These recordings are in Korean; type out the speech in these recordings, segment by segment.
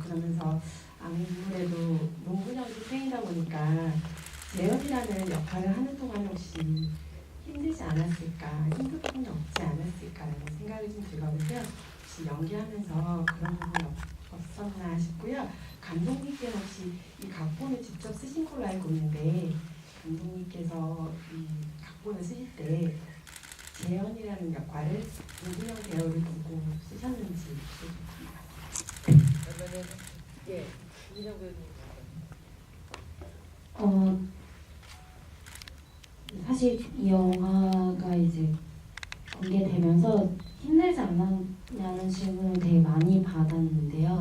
그러면서 아무래도 농구년도 팬이다 보니까 재현이라는 역할을 하는 동안 혹시 힘들지 않았을까, 힘든 부분이 없지 않았을까라는 생각이 좀 들거든요. 혹시 연기하면서 그런 부분이 없었나 싶고요. 감독님께서 혹시 이 각본을 직접 쓰신 걸로 알고 있는데 감독님께서 이 각본을 쓰실 때 재현이라는 역할을 문근영 배우를 두고 쓰셨는지 그러면은 예, 이정 배우님. 사실 이 영화가 이제 공개되면서 힘들지 않았냐는 질문을 되게 많이 받았는데요.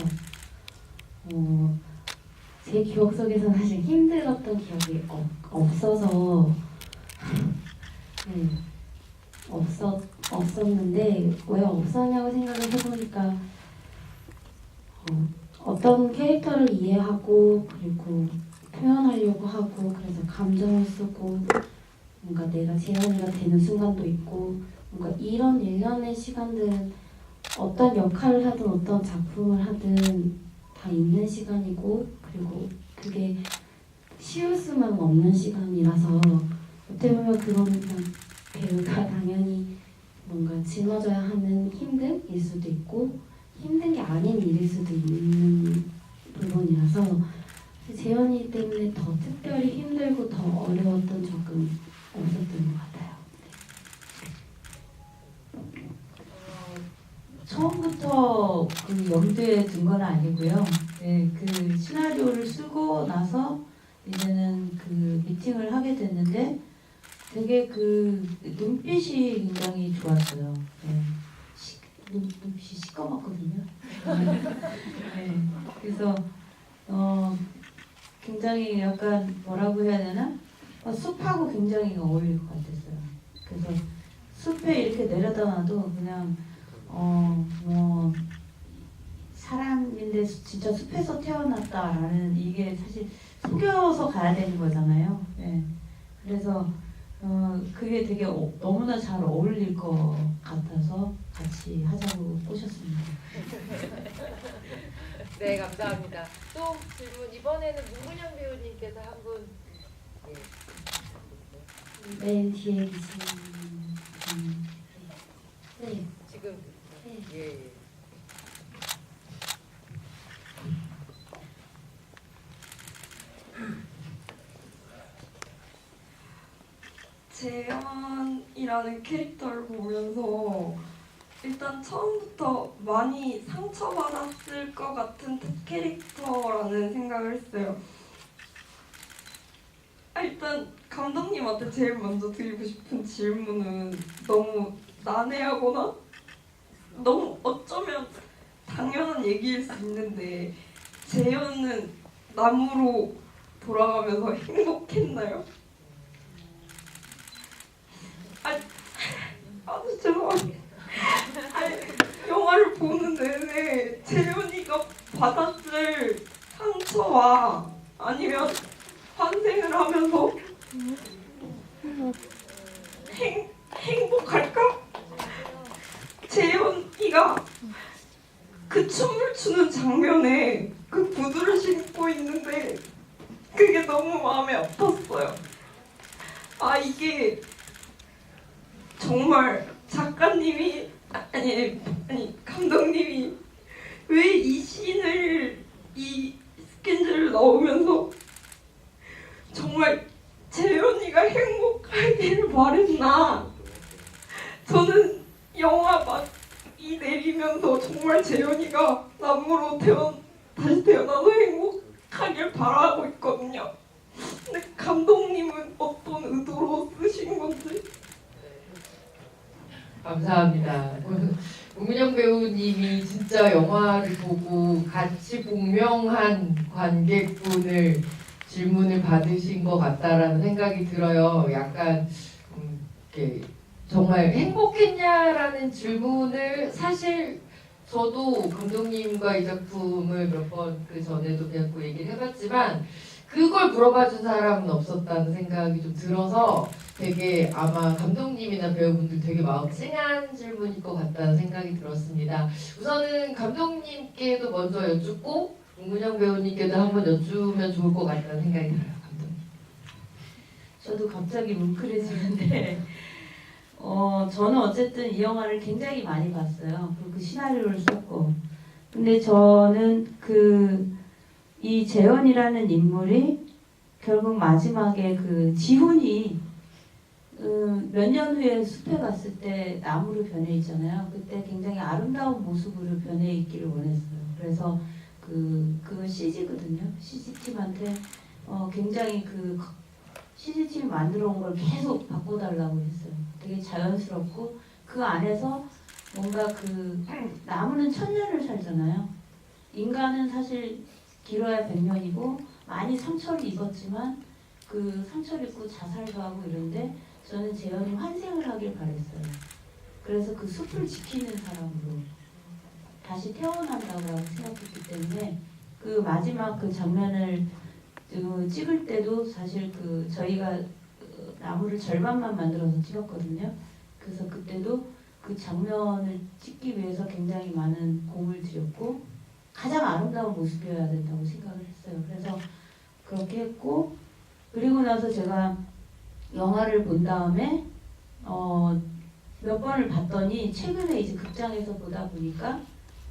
제 기억 속에서는 사실 힘들었던 기억이 없어서 네, 없었는데 왜 없었냐고 생각을 해보니까 어떤 캐릭터를 이해하고 그리고 표현하려고 하고 그래서 감정을 쓰고 뭔가 내가 재현이가 되는 순간도 있고 뭔가 이런 일련의 시간들은 어떤 역할을 하든 어떤 작품을 하든 다 있는 시간이고 그리고 그게 쉬울 수만 없는 시간이라서 어떻게 보면 그건 그냥 배우가 당연히 뭔가 짊어져야 하는 힘듦일 수도 있고 힘든 게 아닌 일일 수도 있는 부분이라서 재현이 때문에 더 특별히 힘들고 더 어려웠던 적은 없었던 것 같아요. 처음부터 그 염두에 둔 건 아니고요. 네, 그 시나리오를 쓰고 나서 이제는 그 미팅을 하게 됐는데 되게 그 눈빛이 굉장히 좋았어요. 네. 눈빛이 시꺼멓거든요. 네. 그래서 굉장히 약간 뭐라고 해야 되나? 숲하고 굉장히 어울릴 것 같았어요. 그래서 숲에 이렇게 내려다 놔도 그냥 뭐 사람인데 진짜 숲에서 태어났다라는 이게 사실 속여서 가야 되는 거잖아요. 네. 그래서 그게 되게 너무나 잘 어울릴 것 같아서 같이 하자고 꼬셨습니다. 네, 감사합니다. 또 질문 이번에는 문근영 배우님께서 한 분. 예. 맨 뒤에 계신 네. 지금 네. 예. 재현이라는 캐릭터를 보면서 일단 처음부터 많이 상처받았을 것 같은 캐릭터라는 생각을 했어요. 일단 감독님한테 제일 먼저 드리고 싶은 질문은 너무 난해하거나 너무 어쩌면 당연한 얘기일 수 있는데 재현은 나무로 돌아가면서 행복했나요? 아주 죄송합니다. 영화를 보는 내내 재현이가 받았을 상처와 아니면 환생을 하면서 행복할까? 재현이가 그 춤을 추는 장면에 그 구두를 신고 있는데 그게 너무 마음에 아팠어요. 이게 정말 작가님이 아니 감독님이 왜 이 씬을 이 스캔들을 넣으면서 정말 재현이가 행복하기를 바랬나. 저는 영화 막이 내리면서 정말 재현이가 나무로 다시 태어나서 행복하길 바라고 있거든요. 근데 감독님은 어떤 의도로 쓰신 건지. 감사합니다. 문근영 배우님이 진짜 영화를 보고 같이 복명한 관객분을 질문을 받으신 것 같다라는 생각이 들어요. 약간 이렇게 정말 행복했냐라는 질문을 사실 저도 감독님과 이 작품을 몇 번 그 전에도 뵙고 얘기를 해봤지만 그걸 물어봐준 사람은 없었다는 생각이 좀 들어서 되게 아마 감독님이나 배우분들 되게 마음 찡한 질문일 것 같다는 생각이 들었습니다. 우선은 감독님께도 먼저 여쭙고 문근영 배우님께도 한번 여쭈면 좋을 것 같다는 생각이 들어요, 감독님. 저도 갑자기 뭉클해지는데 저는 어쨌든 이 영화를 굉장히 많이 봤어요. 그리고 그 시나리오를 썼고 근데 저는 이 재현이라는 인물이 결국 마지막에 그 지훈이 몇 년 후에 숲에 갔을 때 나무로 변해 있잖아요. 그때 굉장히 아름다운 모습으로 변해 있기를 원했어요. 그래서 그건 CG거든요. CG팀한테 굉장히 CG팀이 만들어 온 걸 계속 바꿔달라고 했어요. 되게 자연스럽고 그 안에서 뭔가 나무는 1000년을 살잖아요. 인간은 사실 길어야 100년이고 많이 상처를 입었지만 그 상처를 입고 자살도 하고 이런데 저는 재현이 환생을 하길 바랬어요. 그래서 그 숲을 지키는 사람으로 다시 태어난다고 생각했기 때문에 그 마지막 그 장면을 찍을 때도 사실 저희가 나무를 절반만 만들어서 찍었거든요. 그래서 그때도 그 장면을 찍기 위해서 굉장히 많은 공을 들였고 가장 아름다운 모습이어야 된다고 생각을 했어요. 그래서 그렇게 했고 그리고 나서 제가 영화를 본 다음에 몇 번을 봤더니 최근에 이제 극장에서 보다 보니까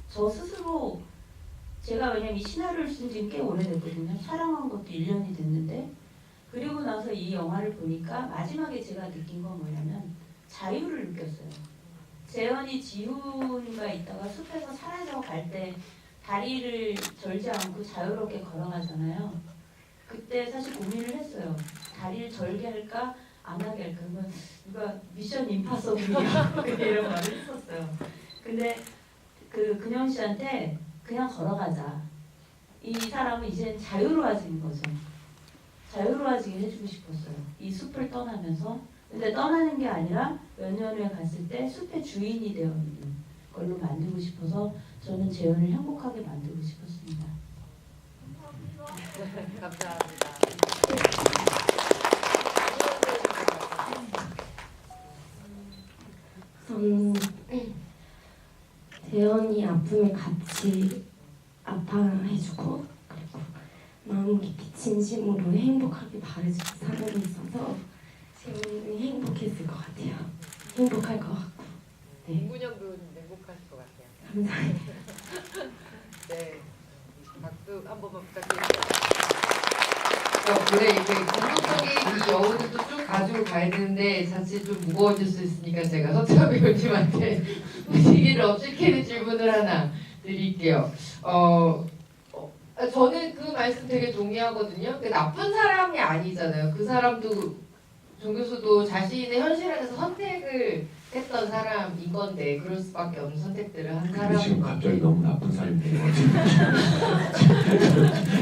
저 스스로 제가 왜냐면 이 시나리오를 쓴 지는 꽤 오래됐거든요. 촬영한 것도 1년이 됐는데 그리고 나서 이 영화를 보니까 마지막에 제가 느낀 건 뭐냐면 자유를 느꼈어요. 재현이 지훈과 있다가 숲에서 사라져 갈 때 다리를 절지 않고 자유롭게 걸어가잖아요. 그때 사실 고민을 했어요. 다리를 절게 할까 안 하게 할까. 그러면 누가 미션 임파서블이야 이런 말을 했었어요. 근데 근영 씨한테 그냥 걸어가자. 이 사람은 이제는 자유로워지는 거죠. 자유로워지게 해주고 싶었어요. 이 숲을 떠나면서. 근데 떠나는 게 아니라 몇 년 후에 갔을 때 숲의 주인이 되어 있는 걸로 만들고 싶어서 저는 재현을 행복하게 만들고 싶었습니다. 감사합니다. 저는 재현이 아픔에 같이 아파해주고 그리고 마음 깊이 진심으로 행복하게 바래주는 사람이 있어서 재현이 행복했을 것 같아요. 행복할 것 같고. 네, 문근영 배우님 행복하실 것 같아요. 감사해요. 네, 박수 한 번만 부탁드립니다. 그래 이게 감독적인 이 여운을 또 쭉 가지고 가야 되는데 자칫 좀 무거워질 수 있으니까 제가 서태화 배우님한테 분위기를 업시키는 질문을 하나 드릴게요. 저는 그 말씀 되게 동의하거든요. 나쁜 사람이 아니잖아요. 그 사람도 정 교수도 자신의 현실 안에서 선택을 했던 사람인 건데 그럴 수밖에 없는 선택들을 한 근데 지금 사람인 갑자기 건데. 너무 나쁜 사람이 된 것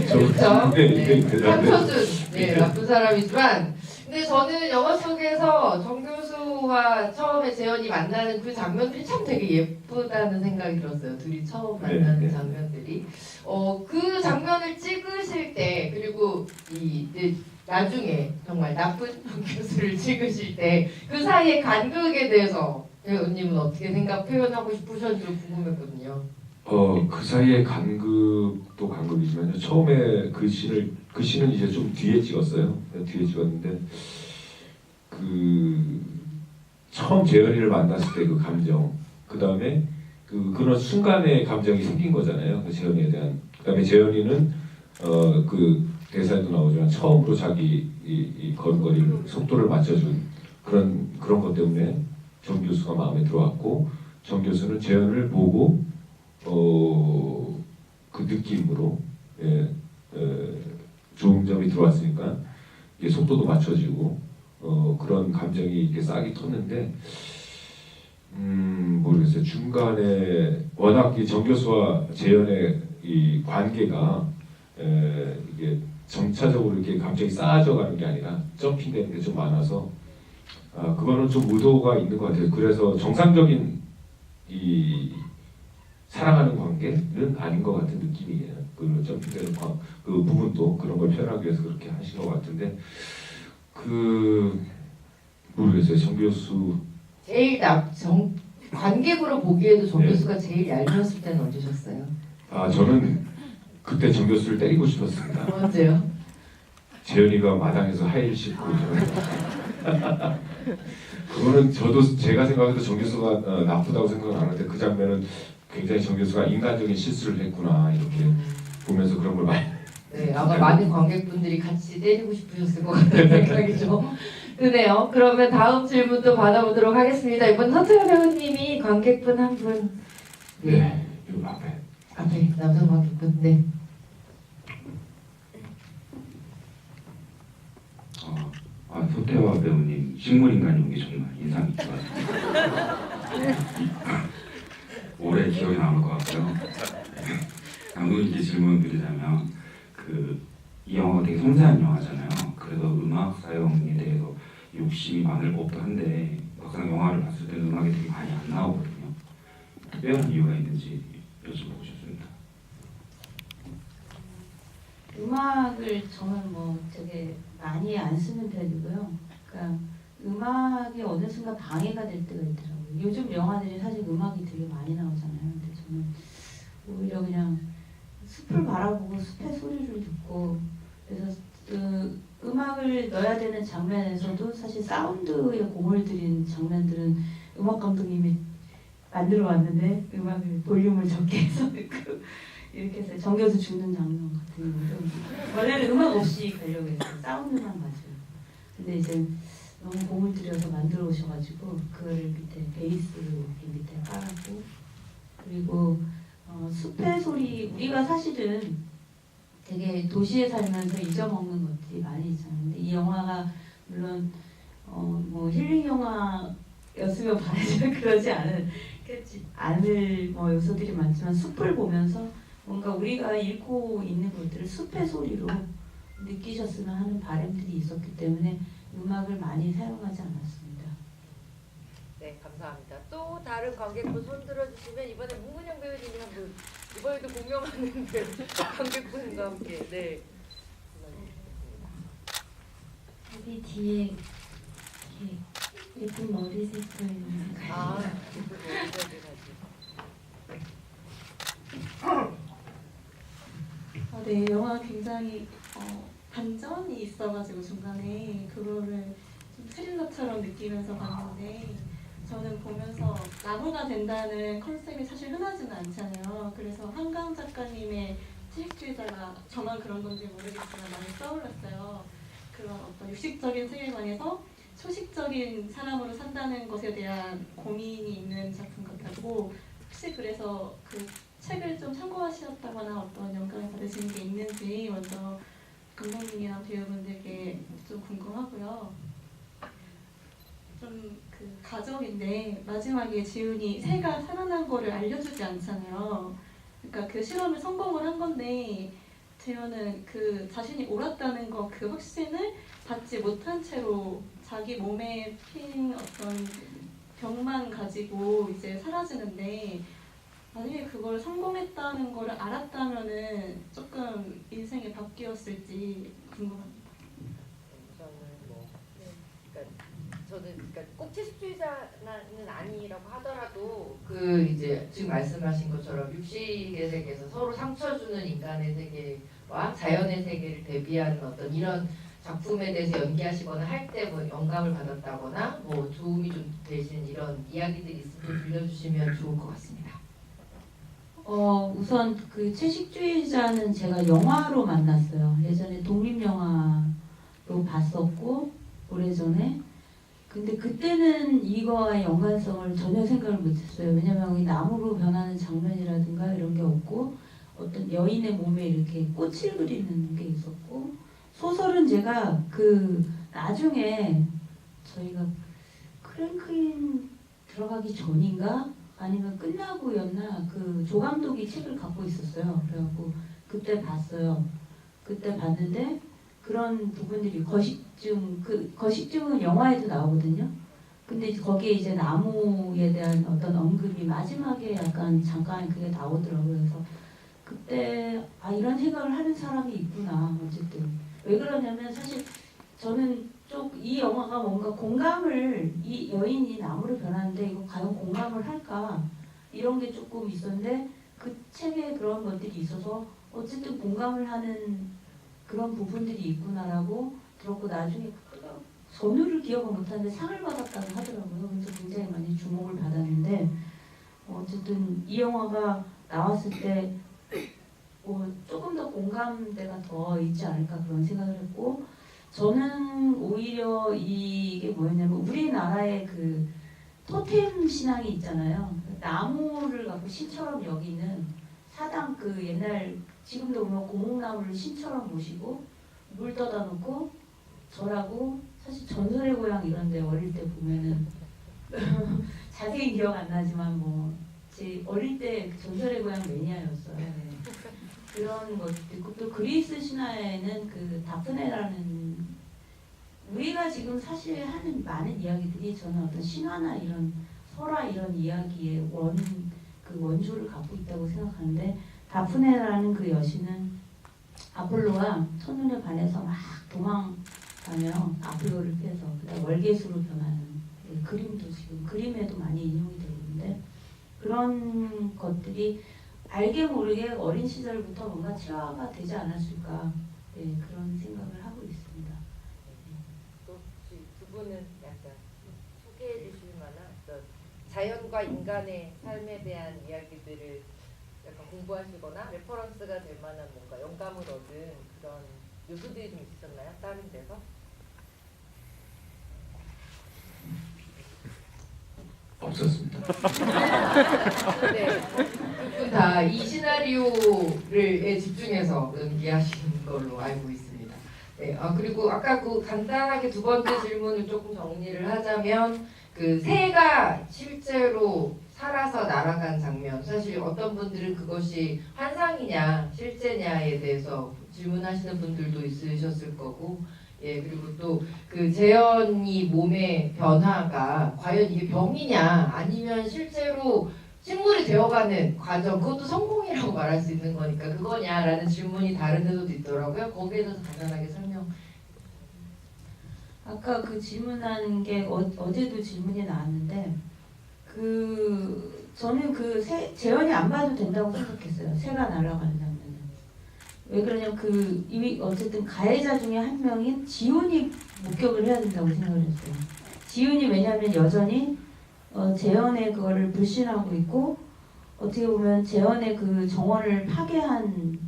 그렇죠. 같아요. 네. 네. 상처준 네, 나쁜 사람이지만 근데 저는 영화 속에서 정 교수와 처음에 재현이 만나는 그 장면들이 참 되게 예쁘다는 생각이 들었어요. 둘이 처음 만나는 네. 장면들이. 그 장면을 찍으실 때 그리고 이제 나중에 정말 나쁜 정 교수를 찍으실 때 그 사이의 간극에 대해서 배우님은 어떻게 생각 표현하고 싶으셨는지 궁금했거든요. 그 사이에 간극도 간극이지만요. 처음에 그 씬은 이제 좀 뒤에 찍었어요. 뒤에 찍었는데 처음 재현이를 만났을 때 그 감정, 그 다음에 그런 순간의 감정이 생긴 거잖아요. 그 재현이에 대한. 그 다음에 재현이는 그 대사에도 나오지만 처음으로 자기 이 걸음걸이를 속도를 맞춰준 그런 것 때문에 정 교수가 마음에 들어왔고 정 교수는 재현을 보고 그 느낌으로 좋은 점이 들어왔으니까 이게 속도도 맞춰지고 그런 감정이 이렇게 싹이 텄는데 모르겠어요. 중간에 워낙 이 정 교수와 재현의 이 관계가 이게 점차적으로 이렇게 감정이 쌓아져 가는 게 아니라 점핑되는 게 좀 많아서 그거는 좀 의도가 있는 것 같아요. 그래서 정상적인 이 사랑하는 관계는 아닌 것 같은 느낌이에요. 그 점핑되는 그 부분도 그런 걸 표현하기 위해서 그렇게 하신 것 같은데 모르겠어요. 정 교수 제일 관객으로 보기에도 정 네. 교수가 제일 얄미웠을 때는 언제셨어요? 저는 그때 정 교수를 때리고 싶었습니다. 언제요? 재현이가 마당에서 하이힐 신고 그거는 저도 제가 생각해도 정 교수가 나쁘다고 생각은 안 하는데 그 장면은 굉장히 정 교수가 인간적인 실수를 했구나 이렇게 보면서 그런 걸 많이 네, 아마 많은 관객분들이 같이 때리고 싶으셨을 것 같다는 생각이 좀 드네요. 그러면 다음 질문도 받아보도록 하겠습니다. 이번 서태현 배우님이 관객분 한 분. 네, 요 앞에 남성 관객분. 네. 서태화 배우님 식물인간 연기 정말 인상 깊어요. 오래 기억에 남을 것 같고요. 감독님께 질문 드리자면 이 영화가 되게 섬세한 영화잖아요. 그래서 음악 사용에 대해서 욕심이 많을 법도 한데 막상 영화를 봤을 때 음악이 되게 많이 안 나오거든요. 특별한 이유가 있는지 여쭤보고 싶습니다. 음악을 저는 뭐 되게 많이 안 쓰는 편이고요. 그러니까 음악이 어느 순간 방해가 될 때가 있더라고요. 요즘 영화들이 사실 음악이 되게 많이 나오잖아요. 근데 저는 오히려 그냥 숲을 바라보고 숲의 소리를 듣고 그래서 음악을 넣어야 되는 장면에서도 사실 사운드에 공을 들인 장면들은 음악 감독님이 만들어 왔는데 음악을 볼륨을 적게 해서 이렇게 해서 정겨서 죽는 장면 같은 경우도 원래는 음악 없이 가려고 했어요. 사운드만 가지고. 근데 이제 너무 공을 들여서 만들어 오셔가지고 그거를 밑에 베이스 이렇게 밑에 깔았고 그리고 숲의 소리 우리가 사실은 되게 도시에 살면서 잊어먹는 것들이 많이 있잖아요. 근데 이 영화가 물론 뭐 힐링 영화였으면 바라지만 그러지 않을 뭐 요소들이 많지만 숲을 보면서 뭔가 우리가 잃고 있는 것들을 숲의 소리로 느끼셨으면 하는 바람들이 있었기 때문에 음악을 많이 사용하지 않았습니다. 네, 감사합니다. 또 다른 관객분 손 들어주시면 이번에 문근영 배우님이 한 분, 이번에도 공명하는 관객분과 함께 네. 여기 뒤에 이렇게 예쁜 머리색을 아, 네, 영화 굉장히 반전이 있어가지고 중간에 그거를 좀 스릴러처럼 느끼면서 봤는데 저는 보면서 나무가 된다는 컨셉이 사실 흔하지는 않잖아요. 그래서 한강 작가님의 채식주의자가 저만 그런 건지 모르겠지만 많이 떠올랐어요. 그런 어떤 육식적인 세계관에서 초식적인 사람으로 산다는 것에 대한 고민이 있는 작품 같았고 혹시 그래서 그 책을 좀 참고하셨다거나 어떤 영감을 받으신 게 있는지 먼저 감독님이랑 배우분들께 좀 궁금하고요. 좀 그 가족인데 마지막에 지훈이 새가 살아난 거를 알려주지 않잖아요. 그러니까 그 실험을 성공을 한 건데 재현은 그 자신이 옳았다는 거 그 확신을 받지 못한 채로 자기 몸에 핀 어떤 병만 가지고 이제 사라지는데 만약에 그걸 성공했다는 걸 알았다면은 조금 인생이 바뀌었을지 궁금합니다. 저는 뭐, 그러니까 꼭 채식주의자는 아니라고 하더라도 그 이제 지금 말씀하신 것처럼 육식의 세계에서 서로 상처 주는 인간의 세계와 자연의 세계를 대비하는 어떤 이런 작품에 대해서 연기하시거나 할 때 뭐 영감을 받았다거나 뭐 도움이 좀 되신 이런 이야기들이 있으면 들려주시면 좋을 것 같습니다. 우선 그 채식주의자는 제가 영화로 만났어요. 예전에 독립영화로 봤었고 오래전에 근데 그때는 이거와의 연관성을 전혀 생각을 못했어요. 왜냐면 이 나무로 변하는 장면이라든가 이런 게 없고 어떤 여인의 몸에 이렇게 꽃을 그리는 게 있었고 소설은 제가 그 나중에 저희가 크랭크인 들어가기 전인가 아니면 끝나고였나 그 조 감독이 책을 갖고 있었어요. 그래갖고 그때 봤어요. 그때 봤는데 그런 부분들이 거식증은 영화에도 나오거든요. 근데 거기에 이제 나무에 대한 어떤 언급이 마지막에 약간 잠깐 그게 나오더라고요. 그래서 그때 이런 생각을 하는 사람이 있구나. 어쨌든 왜 그러냐면 사실 저는 좀 이 영화가 뭔가 공감을 이 여인이 나무로 변하는데 이거 과연 공감을 할까 이런 게 조금 있었는데 그 책에 그런 것들이 있어서 어쨌든 공감을 하는 그런 부분들이 있구나라고 들었고 나중에 전후를 기억은 못하는데 상을 받았다고 하더라고요. 그래서 굉장히 많이 주목을 받았는데 어쨌든 이 영화가 나왔을 때 조금 더 공감대가 더 있지 않을까 그런 생각을 했고 저는 오히려 이게 뭐였냐면 우리나라의 그 토템 신앙이 있잖아요. 나무를 갖고 신처럼 여기는 사당 그 옛날 지금도 보면 고목나무를 신처럼 모시고 물 떠다 놓고 절하고 사실 전설의 고향 이런데 어릴 때 보면은 자세히 기억 안 나지만 제 어릴 때 전설의 고향 매니아였어요. 네. 그런 것도 있고 또 그리스 신화에는 그 다프네라는 우리가 지금 사실 하는 많은 이야기들이 저는 어떤 신화나 이런 설화 이런 이야기의 원조를 갖고 있다고 생각하는데 다프네라는 그 여신은 아폴로가 첫눈에 반해서 막 도망가며 아폴로를 피해서 그다음 월계수로 변하는 그림도 지금 그림에도 많이 인용이 되고 있는데 그런 것들이 알게 모르게 어린 시절부터 뭔가 체화가 되지 않았을까 그런 생각을 하고 있습니다. 또 두 분은 약간 소개해 주실 만한 어떤 자연과 인간의 삶에 대한 이야기들을 약간 공부하시거나 레퍼런스가 될 만한 뭔가 영감을 얻은 그런 요소들이 좀 있었나요? 다른 데서? 없었습니다. 네. 두 분 다 이 시나리오를 집중해서 연기하신 걸로 알고 있습니다. 네, 그리고 아까 그 간단하게 두 번째 질문을 조금 정리를 하자면 그 새가 실제로 살아서 날아간 장면 사실 어떤 분들은 그것이 환상이냐 실제냐에 대해서 질문하시는 분들도 있으셨을 거고 그리고 또 그 재현이 몸의 변화가 과연 이게 병이냐 아니면 실제로 식물이 되어가는 과정 그것도 성공이라고 말할 수 있는 거니까 그거냐라는 질문이 다른 데서도 있더라고요. 거기에 대해서 간단하게 설명. 아까 그 질문한 게 어제도 질문이 나왔는데 저는 재현이 안 봐도 된다고 생각했어요. 새가 날아가는 장면은. 왜 그러냐면 이미 어쨌든 가해자 중에 한 명인 지훈이 목격을 해야 된다고 생각을 했어요. 지훈이 왜냐하면 여전히 재현의 그거를 불신하고 있고 어떻게 보면 재현의 그 정원을 파괴한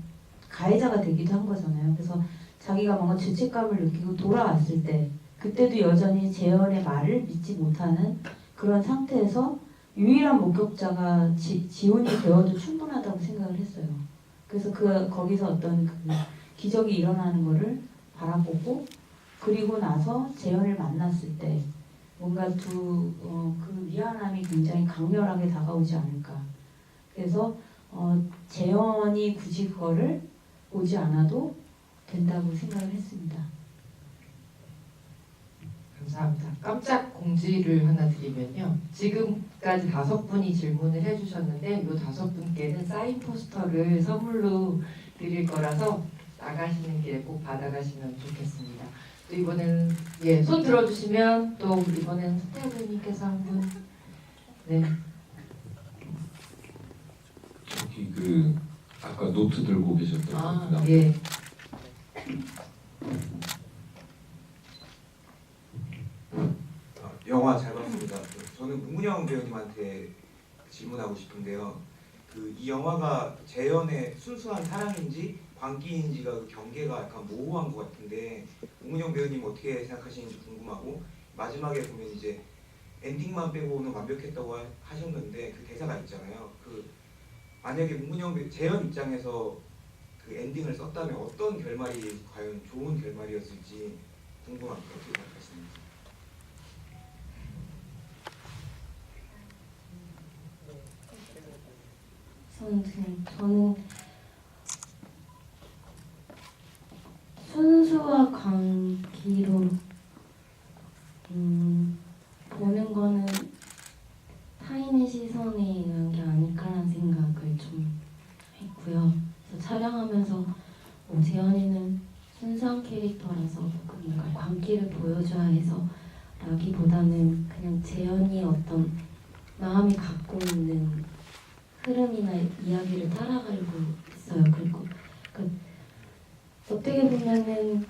가해자가 되기도 한 거잖아요. 그래서 자기가 뭔가 죄책감을 느끼고 돌아왔을 때 그때도 여전히 재현의 말을 믿지 못하는 그런 상태에서 유일한 목격자가 지훈이 되어도 충분하다고 생각을 했어요. 그래서 거기서 어떤 그 기적이 일어나는 거를 바라보고 그리고 나서 재현을 만났을 때 뭔가 그 미안함이 굉장히 강렬하게 다가오지 않을까. 그래서 재현이 굳이 그거를 보지 않아도 된다고 생각을 했습니다. 감사합니다. 깜짝 공지를 하나 드리면요. 지금까지 5분이 질문을 해주셨는데 이 5분께는 사인 포스터를 선물로 드릴 거라서 나가시는 길에 꼭 받아가시면 좋겠습니다. 또 이번에는 손 들어주시면 또 이번에는 스태프님께서 한 분. 네. 저기 아까 노트 들고 계셨던 분. 예. 영화 잘 봤습니다. 저는 문근영 배우님한테 질문하고 싶은데요. 이 영화가 재현의 순수한 사랑인지 광기인지가 그 경계가 약간 모호한 것 같은데 문근영 배우님 어떻게 생각하시는지 궁금하고 마지막에 보면 이제 엔딩만 빼고는 완벽했다고 하셨는데 그 대사가 있잖아요. 만약에 문근영 재현 입장에서 그 엔딩을 썼다면 어떤 결말이 과연 좋은 결말이었을지 궁금합니다. 어떻게 생각하시는지. 저는 순수와 광기로 보는 거는 타인의 시선에 의한 게 아닐까라는 생각을 좀 했고요. 그래서 촬영하면서 재현이는 순수한 캐릭터라서 뭔가 광기를 보여줘야 해서 라기보다는 그냥 재현이 어떤 마음이 갖고 있는 흐름이나 이야기를 따라가려고 했어요. 그리고 그러니까 어떻게 보면은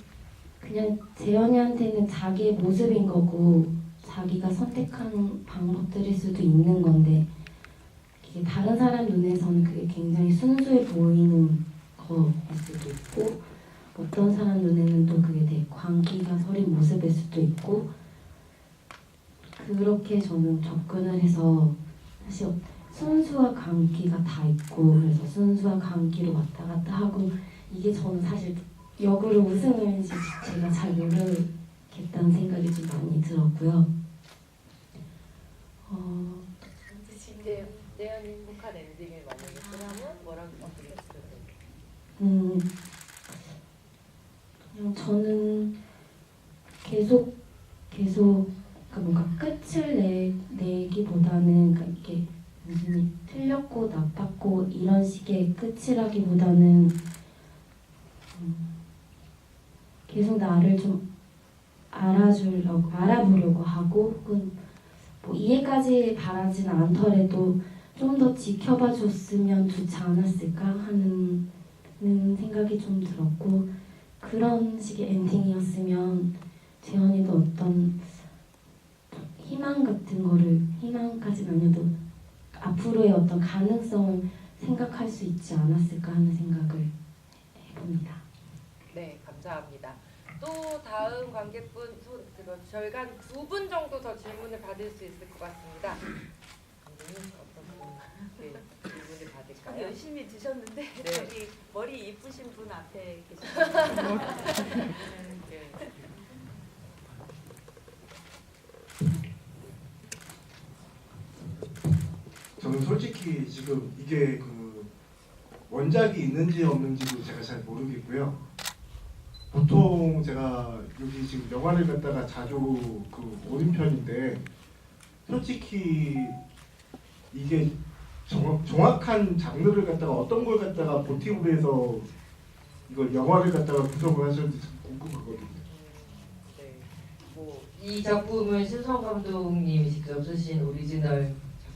그냥 재현이한테는 자기의 모습인 거고 자기가 선택한 방법들일 수도 있는 건데 이게 다른 사람 눈에서는 그게 굉장히 순수해 보이는 거일 수도 있고 어떤 사람 눈에는 또 그게 되게 광기가 서린 모습일 수도 있고 그렇게 저는 접근을 해서 사실 순수와 광기가 다 있고 그래서 순수와 광기로 왔다 갔다 하고 이게 저는 사실 역으로 우승을지 제가 잘 모르겠다는 생각이 좀 많이 들었고요. 재현이 행복한 엔딩을 만약에 쓰라면 뭐라고 바꾸겠어요? 그냥 저는 계속 그러니까 뭔가 끝을 내기보다는 그러니까 이게 완전히 틀렸고 나빴고 이런 식의 끝이라기보다는 계속 나를 좀 알아보려고 하고 혹은 뭐 이해까지 바라진 않더라도 좀 더 지켜봐 줬으면 좋지 않았을까 하는 생각이 좀 들었고 그런 식의 엔딩이었으면 재현이도 어떤 희망 같은 거를 희망까지는 아니어도 앞으로의 어떤 가능성을 생각할 수 있지 않았을까 하는 생각을 해봅니다. 네, 감사합니다. 또 다음 관객분 저희가 한 2분 정도 더 질문을 받을 수 있을 것 같습니다. 감독님 어떤 질문을 받을까요? 열심히 드셨는데 네. 저기 머리 이쁘신 분 앞에 계시네요. 네. 저는 솔직히 지금 이게 그 원작이 있는지 없는지도 제가 잘 모르겠고요. 보통 제가 여기 지금 영화를 갖다가 자주 그 보는 편인데 솔직히 이게 정확한 장르를 갖다가 어떤 걸 갖다가 모티브로 해서 이걸 영화를 갖다가 구성을 하셨는지 궁금하거든요. 네. 뭐 이 작품은 신성 감독님이 직접 쓰신 오리지널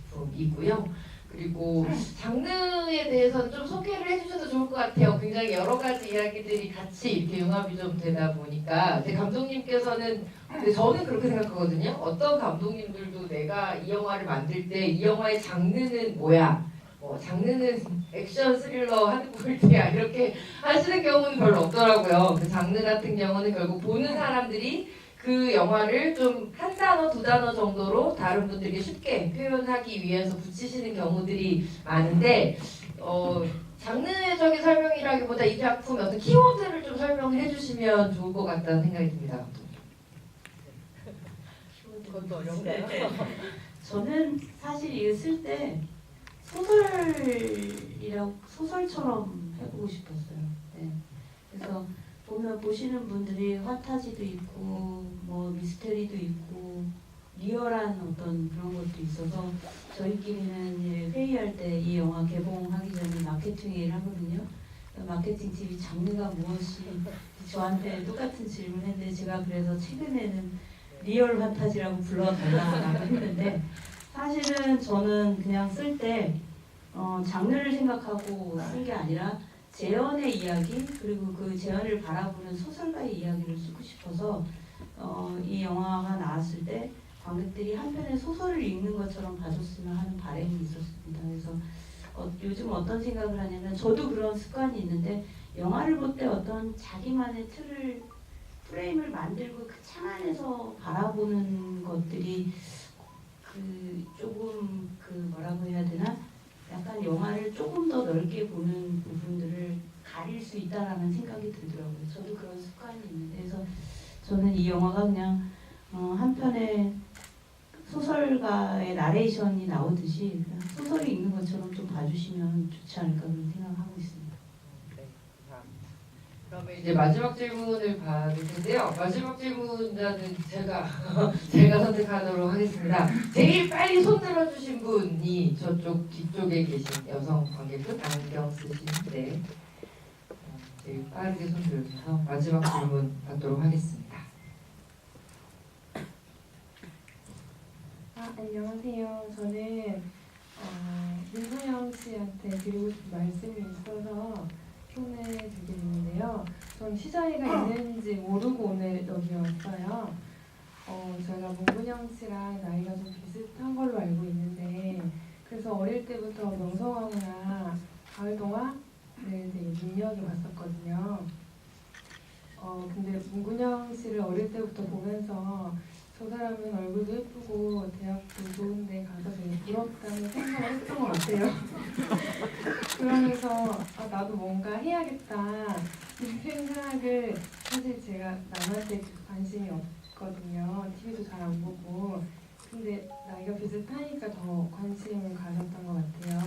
작품이고요. 그리고 장르에 대해서는 좀 소개를 해주셔도 좋을 것 같아요. 굉장히 여러 가지 이야기들이 같이 이렇게 융합이 좀 되다 보니까 근데 감독님께서는 근데 저는 그렇게 생각하거든요. 어떤 감독님들도 내가 이 영화를 만들 때 이 영화의 장르는 뭐야? 장르는 액션 스릴러 하드코어야 이렇게 하시는 경우는 별로 없더라고요. 그 장르 같은 경우는 결국 보는 사람들이 그 영화를 좀 한 단어, 두 단어 정도로 다른 분들에게 쉽게 표현하기 위해서 붙이시는 경우들이 많은데 장르적인 설명이라기보다 이 작품의 어떤 키워드를 좀 설명을 해주시면 좋을 것 같다는 생각이 듭니다. 그것도 어려운가요? 저는 사실 이거 쓸 때 소설처럼 해보고 싶었어요. 네. 그래서 보시는 분들이 환타지도 있고 뭐 미스터리도 있고 리얼한 어떤 그런 것도 있어서 저희끼리는 이제 회의할 때 이 영화 개봉하기 전에 마케팅 회의를 하거든요. 마케팅 팀이 장르가 무엇이 저한테 똑같은 질문했는데 제가 그래서 최근에는 리얼 환타지라고 불러달라고 했는데 사실은 저는 그냥 쓸 때 장르를 생각하고 쓴 게 아니라 재현의 이야기 그리고 그 재현을 바라보는 소설가의 이야기를 쓰고 싶어서 이 영화가 나왔을 때 관객들이 한편의 소설을 읽는 것처럼 봐줬으면 하는 바람이 있었습니다. 그래서 요즘 어떤 생각을 하냐면 저도 그런 습관이 있는데 영화를 볼 때 어떤 자기만의 프레임을 만들고 그 창 안에서 바라보는 것들이 조금 뭐라고 해야 되나 약간 영화를 조금 더 넓게 보는 부분들을 가릴 수 있다라는 생각이 들더라고요. 저도 그런 습관이 있는데 그래서 저는 이 영화가 그냥 한편의 소설가의 나레이션이 나오듯이 그냥 소설을 읽는 것처럼 좀 봐주시면 좋지 않을까 그런 생각하고 있습니다. 네, 감사합니다. 그러면 이제 마지막 질문을 받을 텐데요. 마지막 질문자는 제가 선택하도록 하겠습니다. 제일 빨리 손 들어주신 분이 저쪽 뒤쪽에 계신 여성 관객분 안경 쓰신 분 제일 빠르게 손 들어주셔서 마지막 질문 받도록 하겠습니다. 안녕하세요. 저는 민소영 씨한테 드리고 싶은 말씀이 있어서 손을 들게 됐는데요. 전 시자리가 있는지 모르고 오늘 여기 왔어요. 저희가 문근영 씨랑 나이가 좀 비슷한 걸로 알고 있는데 그래서 어릴 때부터 명성황후나 가을동화를 되게 눈여겨봤었거든요. 근데 문근영 씨를 어릴 때부터 보면서 저 사람은 얼굴도 예쁘고 대학도 좋은데 가서 되게 부럽다는 생각을 했던 것 같아요. 그러면서 나도 뭔가 해야겠다 이런 생각을 사실 제가 남한테 관심이 없거든요. TV도 잘 안 보고. 근데 나이가 비슷하니까 더 관심을 가졌던 것 같아요.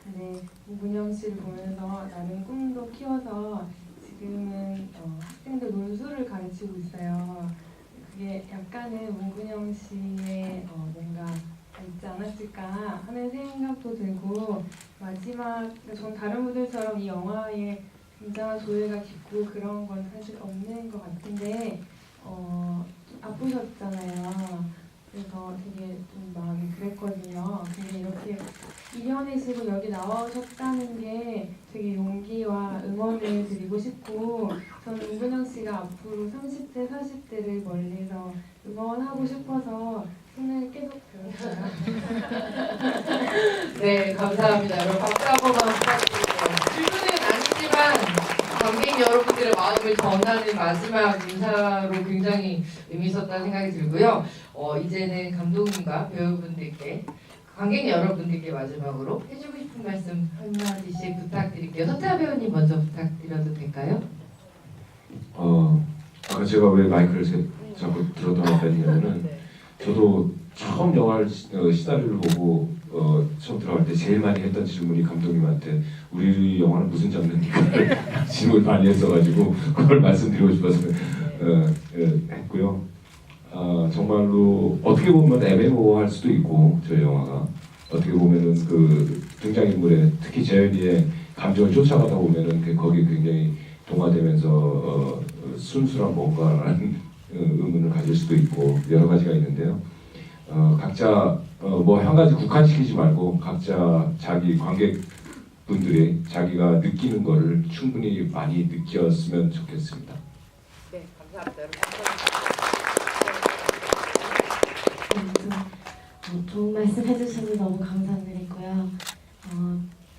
근데 문근영 씨를 보면서 나는 꿈도 키워서 지금은 학생들 논술을 가르치고 있어요. 그게 약간은 문근영 씨의 뭔가 있지 않았을까 하는 생각도 들고 마지막 전 다른 분들처럼 이 영화에 굉장한 조예가 깊고 그런 건 사실 없는 것 같은데 좀 아프셨잖아요. 그래서 되게 좀 마음이 그랬거든요. 근데 이렇게 이겨내시고 여기 나오셨다는 게 되게 용기와 응원을 드리고 싶고 저는 문근영 씨가 앞으로 30대, 40대를 멀리서 응원하고 싶어서 손을 계속 들었어요. 네, 감사합니다. 여러분 박수 한 번만 부탁드릴게요. 질문은 아니지만 관객 여러분들의 마음을 전하는 마지막 인사로 굉장히 의미 있었다는 생각이 들고요. 이제는 감독님과 배우분들께 관객 여러분들께 마지막으로 해주고 싶은 말씀 한마디씩 부탁드릴게요. 서태하 배우님 먼저 부탁드려도 될까요? 아까 제가 왜 마이크를 자꾸 들었다고 했냐면은 저도 처음 영화를 시나리오를 보고 처음 들어갈 때 제일 많이 했던 질문이 감독님한테 우리 영화는 무슨 장르입니까? 질문을 많이 했어가지고 그걸 말씀드리고 싶어서 했고요. 정말로 어떻게 보면 애매모호할 수도 있고 저희 영화가 어떻게 보면은 그 등장인물의 특히 재현이의 감정을 쫓아가다 보면은 거기에 굉장히 동화되면서 순수한 뭔가라는 의문을 가질 수도 있고 여러 가지가 있는데요. 각자 뭐 한 가지 국한시키지 말고 각자 자기 관객분들이 자기가 느끼는 거를 충분히 많이 느꼈으면 좋겠습니다. 네, 감사합니다. 좋은 말씀 해주셔서 너무 감사드리고요.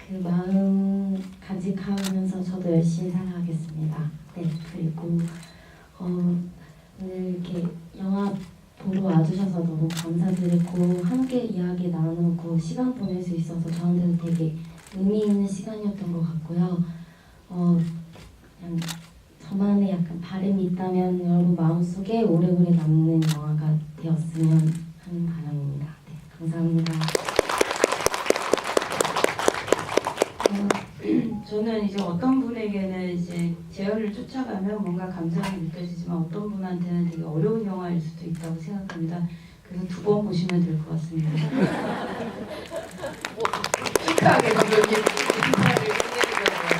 그 마음 간직하면서 저도 열심히 살아가겠습니다. 네, 그리고 오늘 이렇게 영화 보러 와주셔서 너무 감사드리고 함께 이야기 나누고 시간 보낼 수 있어서 저한테는 되게 의미 있는 시간이었던 것 같고요. 그냥 저만의 약간 바람이 있다면 여러분 마음속에 오래오래 남는 영화가 되었으면 하는 바람입니다. 네, 감사합니다. 저는 이제 어떤 분에게는 이제 재현을 쫓아가면 뭔가 감정이 느껴지지만 어떤 분한테는 되게 어려운 영화일 수도 있다고 생각합니다. 그래서 2번 보시면 될 것 같습니다. 축하하게 감독님 인사를 끝내드렸네요.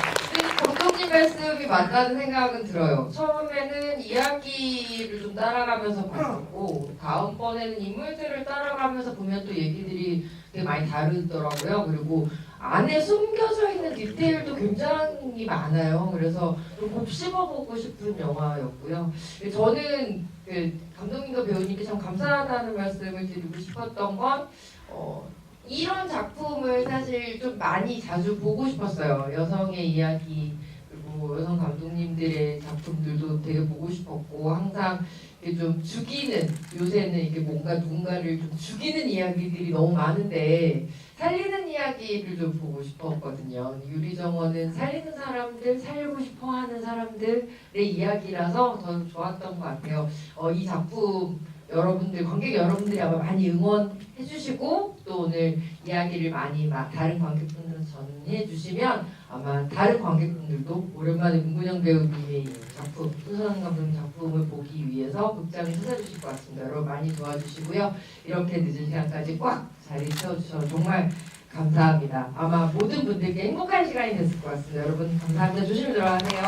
감독님 말씀이 맞다는 생각은 들어요. 처음에는 이야기를 좀 따라가면서 봤었고 다음번에는 인물들을 따라가면서 보면 또 얘기들이 되게 많이 다르더라고요. 그리고 안에 숨겨져 있는 디테일도 굉장히 많아요. 그래서 좀 곱씹어보고 싶은 영화였고요. 저는 그 감독님과 배우님께 참 감사하다는 말씀을 드리고 싶었던 건 이런 작품을 사실 좀 많이 자주 보고 싶었어요. 여성의 이야기 그리고 여성 감독님들의 작품들도 되게 보고 싶었고 항상 좀 죽이는 요새는 이게 뭔가 누군가를 좀 죽이는 이야기들이 너무 많은데 살리는 이야기를 좀 보고 싶었거든요. 유리정원은 살리는 사람들, 살리고 싶어하는 사람들의 이야기라서 더 좋았던 것 같아요. 이 작품 여러분들, 관객 여러분들이 아마 많이 응원해 주시고 또 오늘 이야기를 많이 다른 관객분들한테 전해 주시면 아마 다른 관객분들도 오랜만에 문근영 배우님의 작품, 손선한 감독님 작품을 보기 위해서 극장에 찾아주실 것 같습니다. 여러분 많이 도와주시고요. 이렇게 늦은 시간까지 꽉 자리 채워주셔서 정말 감사합니다. 아마 모든 분들께 행복한 시간이 됐을 것 같습니다. 여러분 감사합니다. 조심히 들어가세요.